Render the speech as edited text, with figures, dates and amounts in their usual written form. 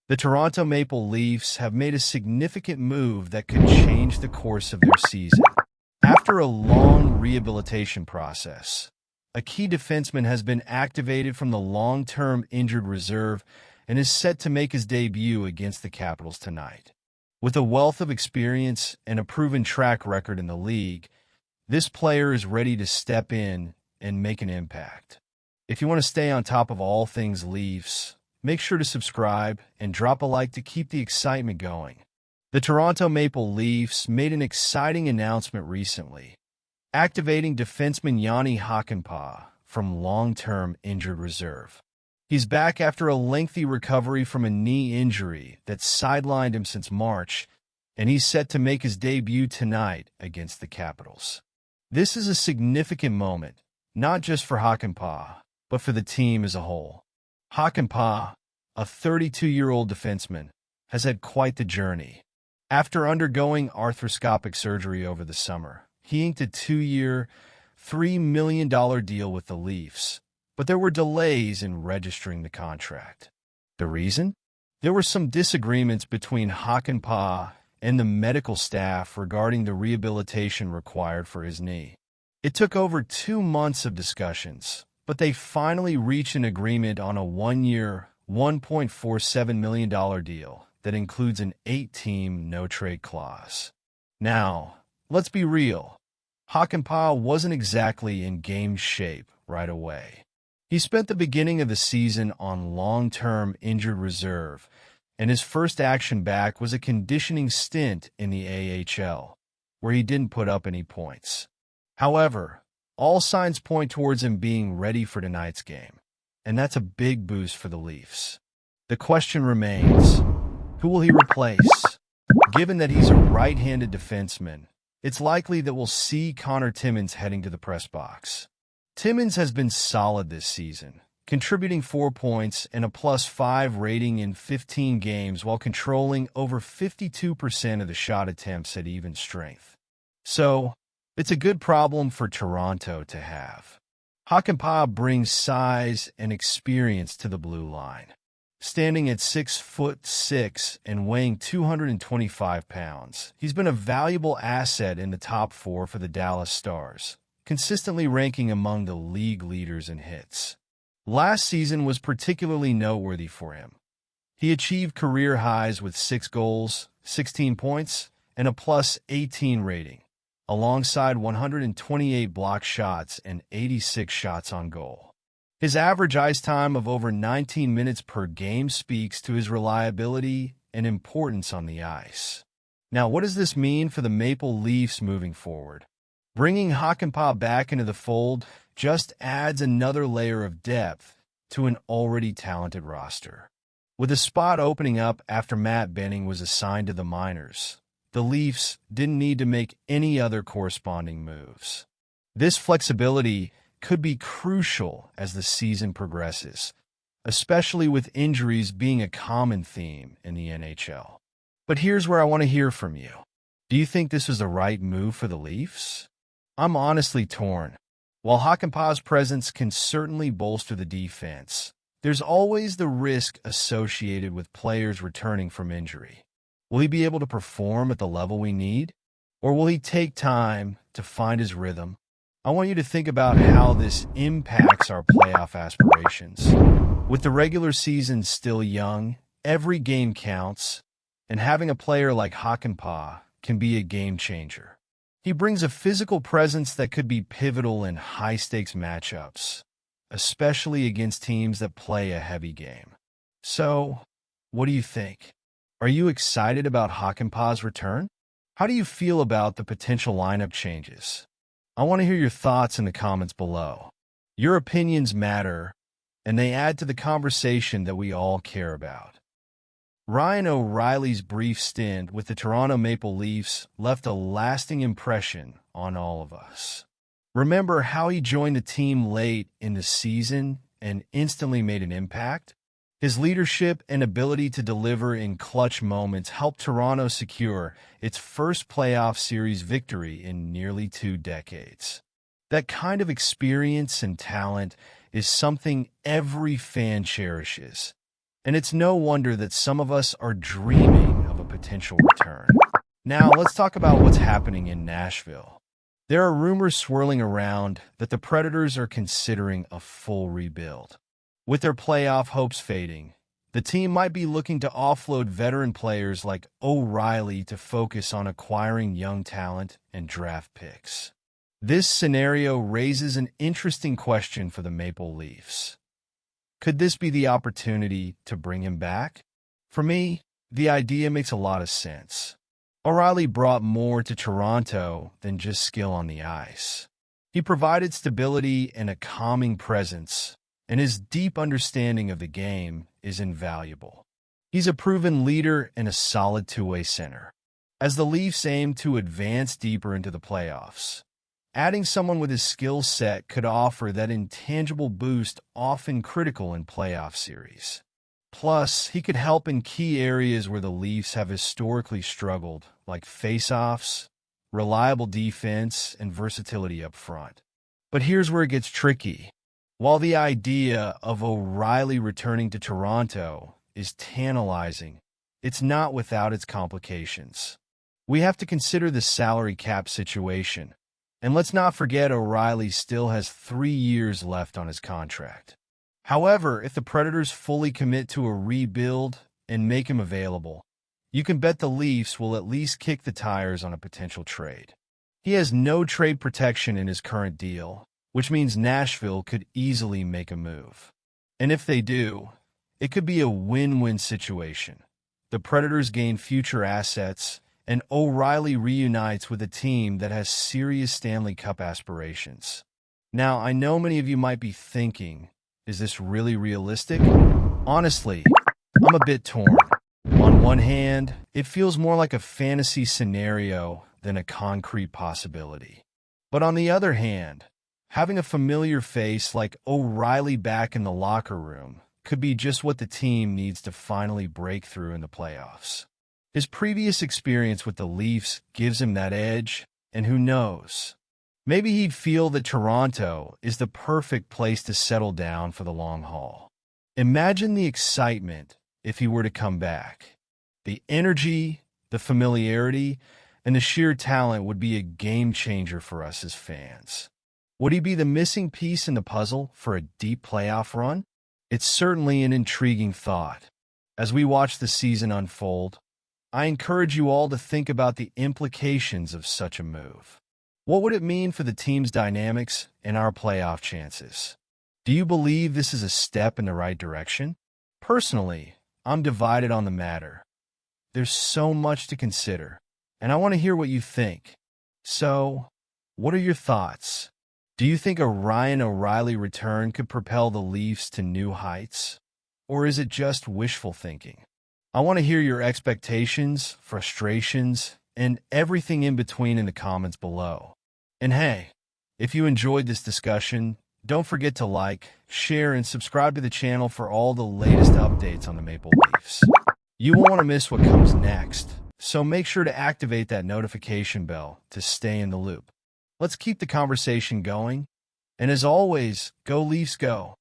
The Toronto Maple Leafs have made a significant move that could change the course of their season. After a long rehabilitation process, a key defenseman has been activated from the long-term injured reserve and is set to make his debut against the Capitals tonight. With a wealth of experience and a proven track record in the league, this player is ready to step in and make an impact. If you want to stay on top of all things Leafs, make sure to subscribe and drop a like to keep the excitement going. The Toronto Maple Leafs made an exciting announcement recently, activating defenseman Jani Hakanpaa from long-term injured reserve. He's back after a lengthy recovery from a knee injury that sidelined him since March, and he's set to make his debut tonight against the Capitals. This is a significant moment, not just for Hakanpaa, but for the team as a whole. Hakanpaa, a 32-year-old defenseman, has had quite the journey. After undergoing arthroscopic surgery over the summer, he inked a 2-year, $3 million deal with the Leafs, but there were delays in registering the contract. The reason? There were some disagreements between Hakanpaa and the medical staff regarding the rehabilitation required for his knee. It took over 2 months of discussions, but they finally reached an agreement on a 1-year, $1.47 million deal that includes an 8-team no-trade clause. Now, let's be real. Hakanpaa wasn't exactly in game shape right away. He spent the beginning of the season on long-term injured reserve, and his first action back was a conditioning stint in the AHL, where he didn't put up any points. However, all signs point towards him being ready for tonight's game, and that's a big boost for the Leafs. The question remains, who will he replace? Given that he's a right-handed defenseman, it's likely that we'll see Connor Timmins heading to the press box. Timmins has been solid this season, contributing 4 points and a +5 rating in 15 games while controlling over 52% of the shot attempts at even strength. So, it's a good problem for Toronto to have. Hakanpaa brings size and experience to the blue line. Standing at 6'6" and weighing 225 pounds, he's been a valuable asset in the top 4 for the Dallas Stars, consistently ranking among the league leaders in hits. Last season was particularly noteworthy for him. He achieved career highs with 6 goals, 16 points, and a +18 rating, alongside 128 blocked shots and 86 shots on goal. His average ice time of over 19 minutes per game speaks to his reliability and importance on the ice. Now, what does this mean for the Maple Leafs moving forward? Bringing Hakanpaa back into the fold just adds another layer of depth to an already talented roster. With a spot opening up after Matt Benning was assigned to the minors, the Leafs didn't need to make any other corresponding moves. This flexibility could be crucial as the season progresses, especially with injuries being a common theme in the NHL. But here's where I want to hear from you. Do you think this was the right move for the Leafs? I'm honestly torn. While Hakanpaa's presence can certainly bolster the defense, there's always the risk associated with players returning from injury. Will he be able to perform at the level we need? Or will he take time to find his rhythm? I want you to think about how this impacts our playoff aspirations. With the regular season still young, every game counts, and having a player like Hakanpaa can be a game changer. He brings a physical presence that could be pivotal in high-stakes matchups, especially against teams that play a heavy game. So, what do you think? Are you excited about Hakanpaa's return? How do you feel about the potential lineup changes? I want to hear your thoughts in the comments below. Your opinions matter, and they add to the conversation that we all care about. Ryan O'Reilly's brief stint with the Toronto Maple Leafs left a lasting impression on all of us. Remember how he joined the team late in the season and instantly made an impact? His leadership and ability to deliver in clutch moments helped Toronto secure its first playoff series victory in nearly 2 decades. That kind of experience and talent is something every fan cherishes, And it's no wonder that some of us are dreaming of a potential return. Now, let's talk about what's happening in Nashville. There are rumors swirling around that the Predators are considering a full rebuild. With their playoff hopes fading, the team might be looking to offload veteran players like O'Reilly to focus on acquiring young talent and draft picks. This scenario raises an interesting question for the Maple Leafs. Could this be the opportunity to bring him back? For me, the idea makes a lot of sense. O'Reilly brought more to Toronto than just skill on the ice. He provided stability and a calming presence, and his deep understanding of the game is invaluable. He's a proven leader and a solid two-way center. As the Leafs aim to advance deeper into the playoffs, adding someone with his skill set could offer that intangible boost often critical in playoff series. Plus, he could help in key areas where the Leafs have historically struggled, like face-offs, reliable defense, and versatility up front. But here's where it gets tricky. While the idea of O'Reilly returning to Toronto is tantalizing, it's not without its complications. We have to consider the salary cap situation. And let's not forget O'Reilly still has 3 years left on his contract. However, if the Predators fully commit to a rebuild and make him available, you can bet the Leafs will at least kick the tires on a potential trade. He has no trade protection in his current deal, which means Nashville could easily make a move. And if they do, it could be a win-win situation. The Predators gain future assets, and O'Reilly reunites with a team that has serious Stanley Cup aspirations. Now, I know many of you might be thinking, is this really realistic? Honestly, I'm a bit torn. On one hand, it feels more like a fantasy scenario than a concrete possibility. But on the other hand, having a familiar face like O'Reilly back in the locker room could be just what the team needs to finally break through in the playoffs. His previous experience with the Leafs gives him that edge, and who knows? Maybe he'd feel that Toronto is the perfect place to settle down for the long haul. Imagine the excitement if he were to come back. The energy, the familiarity, and the sheer talent would be a game changer for us as fans. Would he be the missing piece in the puzzle for a deep playoff run? It's certainly an intriguing thought. As we watch the season unfold, I encourage you all to think about the implications of such a move. What would it mean for the team's dynamics and our playoff chances? Do you believe this is a step in the right direction? Personally, I'm divided on the matter. There's so much to consider, and I want to hear what you think. So, what are your thoughts? Do you think a Ryan O'Reilly return could propel the Leafs to new heights? Or is it just wishful thinking? I want to hear your expectations, frustrations, and everything in between in the comments below. And hey, if you enjoyed this discussion, don't forget to like, share, and subscribe to the channel for all the latest updates on the Maple Leafs. You won't want to miss what comes next, so make sure to activate that notification bell to stay in the loop. Let's keep the conversation going, and as always, go Leafs go!